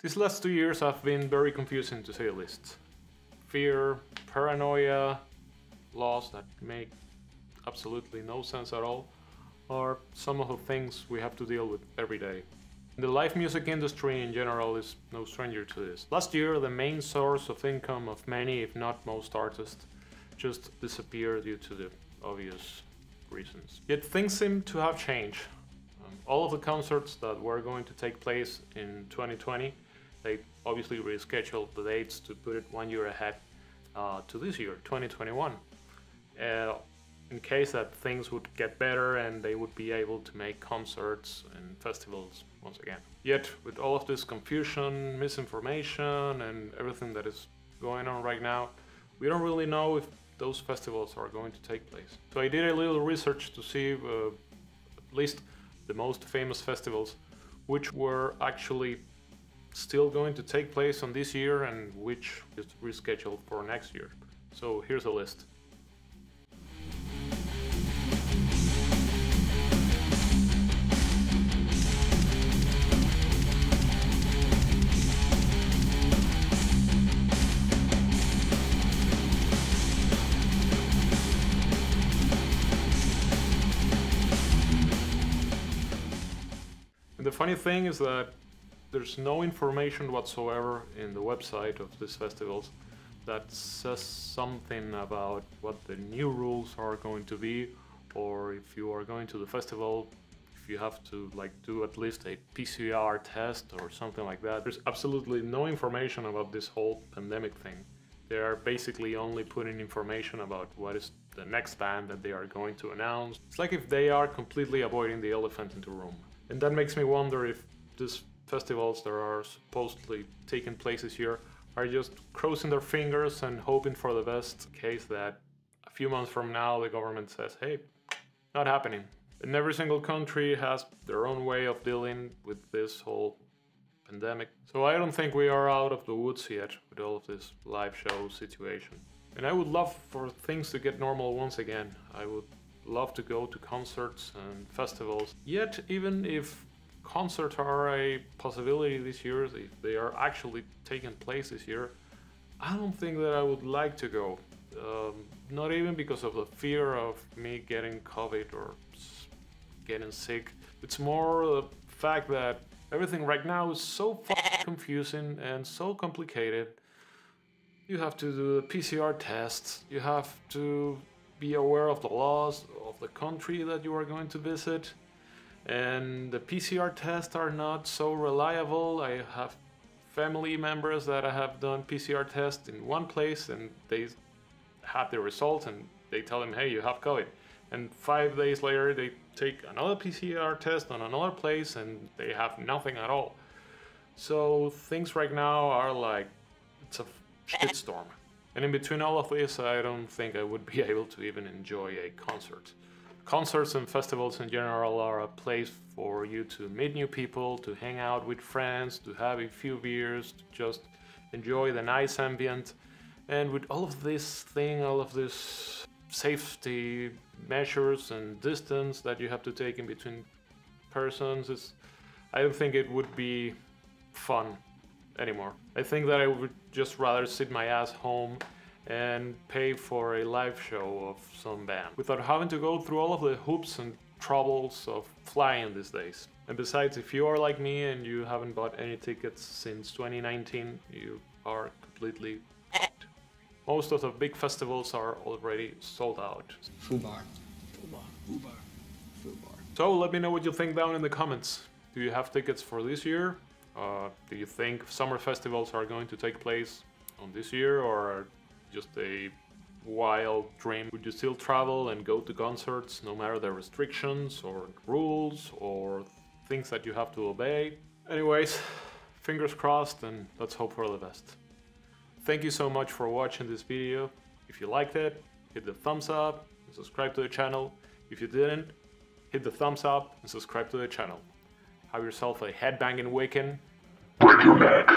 These last 2 years have been very confusing to say the least. Fear, paranoia, laws that make absolutely no sense at all are some of the things we have to deal with every day. The live music industry in general is no stranger to this. Last year, the main source of income of many, if not most artists, just disappeared due to the obvious reasons. Yet things seem to have changed. All of the concerts that were going to take place in 2020, they obviously rescheduled the dates to put it 1 year ahead to this year, 2021. In case that things would get better and they would be able to make concerts and festivals once again. Yet, with all of this confusion, misinformation, and everything that is going on right now, we don't really know if those festivals are going to take place. So I did a little research to see at least the most famous festivals, which were actually still going to take place on this year and which is rescheduled for next year. So here's a list. The funny thing is that there's no information whatsoever in the website of these festivals that says something about what the new rules are going to be, or if you are going to the festival, if you have to do at least a PCR test or something like that. There's absolutely no information about this whole pandemic thing. They are basically only putting information about what is the next band that they are going to announce. It's like if they are completely avoiding the elephant in the room. And that makes me wonder if these festivals that are supposedly taking place this year are just crossing their fingers and hoping for the best in case that a few months from now the government says, hey, not happening. And every single country has their own way of dealing with this whole pandemic. So I don't think we are out of the woods yet with all of this live show situation. And I would love for things to get normal once again. I would love to go to concerts and festivals. Yet, even if concerts are a possibility this year, if they are actually taking place this year, I don't think that I would like to go. Not even because of the fear of me getting COVID or getting sick. It's more the fact that everything right now is so confusing and so complicated. You have to do the PCR tests, you have to be aware of the laws of the country that you are going to visit, and the PCR tests are not so reliable. I have family members that have done PCR tests in one place and they have the results and they tell them, hey, you have COVID, and 5 days later they take another PCR test on another place and they have nothing at all. So things right now are like, it's a shitstorm. And in between all of this, I don't think I would be able to even enjoy a concert. Concerts and festivals in general are a place for you to meet new people, to hang out with friends, to have a few beers, to just enjoy the nice ambient. And with all of this thing, all of this safety measures and distance that you have to take in between persons, I don't think it would be fun anymore. I think that I would just rather sit my ass home and pay for a live show of some band without having to go through all of the hoops and troubles of flying these days. And besides, if you are like me and you haven't bought any tickets since 2019, you are completely f***ed. Most of the big festivals are already sold out. Fubar. So let me know what you think down in the comments. Do you have tickets for this year? Do you think summer festivals are going to take place on this year, or just a wild dream? Would you still travel and go to concerts no matter the restrictions or rules or things that you have to obey? Anyways, fingers crossed, and let's hope for the best. Thank you so much for watching this video. If you liked it, hit the thumbs up and subscribe to the channel. If you didn't, hit the thumbs up and subscribe to the channel. Have yourself a headbanging weekend. Break your neck.